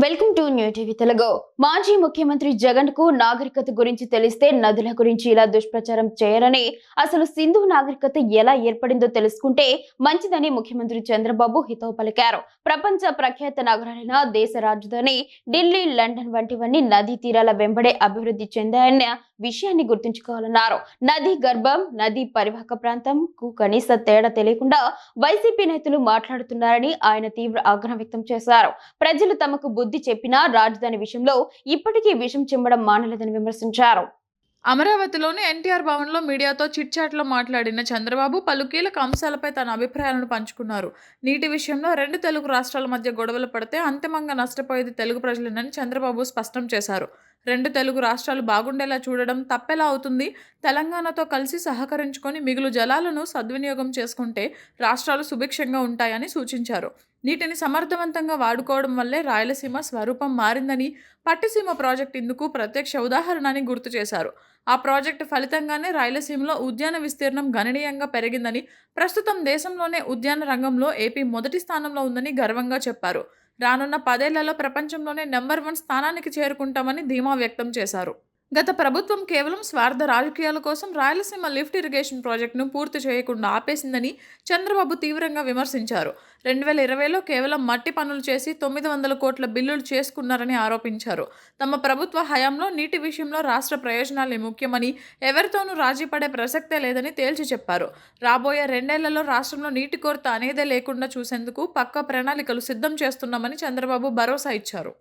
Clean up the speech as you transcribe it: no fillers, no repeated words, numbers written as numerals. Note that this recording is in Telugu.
Welcome to new TV Telugu. మాజీ ముఖ్యమంత్రి జగన్ కు నాగరికత గురించి తెలిస్తే నదుల గురించి ఇలా దుష్ప్రచారం చేయరని, అసలు సింధు నాగరికత ఎలా ఏర్పడిందో తెలుసుకుంటే మంచిదని ముఖ్యమంత్రి చంద్రబాబు హితవు పలికారు. ప్రపంచ ప్రఖ్యాత నగరాలైన దేశ రాజధాని ఢిల్లీ, లండన్ వంటివన్నీ నదీ తీరాల వెంబడే అభివృద్ధి చెందాయన్న విషయాన్ని గుర్తుంచుకోవాలన్నారు. నదీ గర్భం, నదీ పరివాహక ప్రాంతంకు కనీస తేడా తెలియకుండా వైసీపీ నేతలు మాట్లాడుతున్నారని ఆయన తీవ్ర ఆగ్రహం వ్యక్తం చేశారు. ప్రజలు తమకు బుద్ధి చెప్పినా రాజధాని విషయంలో ఇప్పటికీ విషం చిమ్మడం మానలేదని విమర్శించారు. అమరావతిలోని ఎన్టీఆర్ భవన్లో మీడియాతో చిట్చాట్లో మాట్లాడిన చంద్రబాబు పలు కీలక అంశాలపై తన అభిప్రాయాలను పంచుకున్నారు. నీటి విషయంలో రెండు తెలుగు రాష్ట్రాల మధ్య గొడవలు పడితే అంతిమంగా నష్టపోయేది తెలుగు ప్రజలేనని చంద్రబాబు స్పష్టం చేశారు. రెండు తెలుగు రాష్ట్రాలు బాగుండేలా చూడడం తప్పెలా అవుతుంది? తెలంగాణతో కలిసి సహకరించుకొని మిగులు జలాలను సద్వినియోగం చేసుకుంటే రాష్ట్రాలు సుభిక్షంగా ఉంటాయని సూచించారు. నీటిని సమర్థవంతంగా వాడుకోవడం వల్లే రాయలసీమ స్వరూపం మారిందని, పట్టిసీమ ప్రాజెక్టు ఇందుకు ప్రత్యక్ష ఉదాహరణ అని గుర్తు చేశారు. ఆ ప్రాజెక్టు ఫలితంగానే రాయలసీమలో ఉద్యాన విస్తీర్ణం గణనీయంగా పెరిగిందని, ప్రస్తుతం దేశంలోనే ఉద్యాన రంగంలో ఏపీ మొదటి స్థానంలో ఉందని గర్వంగా చెప్పారు. రానున్న 10 ఏళ్లలో ప్రపంచంలోనే నెంబర్ 1 స్థానానికి చేరుకుంటామని ధీమా వ్యక్తం చేశారు. గత ప్రభుత్వం కేవలం స్వార్థ రాజకీయాల కోసం రాయలసీమ లిఫ్ట్ ఇరిగేషన్ ప్రాజెక్టును పూర్తి చేయకుండా ఆపేసిందని చంద్రబాబు తీవ్రంగా విమర్శించారు. 2020లో కేవలం మట్టి పనులు చేసి 900 కోట్ల బిల్లులు చేసుకున్నారని ఆరోపించారు. తమ ప్రభుత్వ హయాంలో నీటి విషయంలో రాష్ట్ర ప్రయోజనాలే ముఖ్యమని, ఎవరితోనూ రాజీ పడే ప్రసక్తే లేదని తేల్చి చెప్పారు. రాబోయే 2 ఏళ్లలో రాష్ట్రంలో నీటి కొరత అనేదే లేకుండా చూసేందుకు పక్కా ప్రణాళికలు సిద్ధం చేస్తున్నామని చంద్రబాబు భరోసా ఇచ్చారు.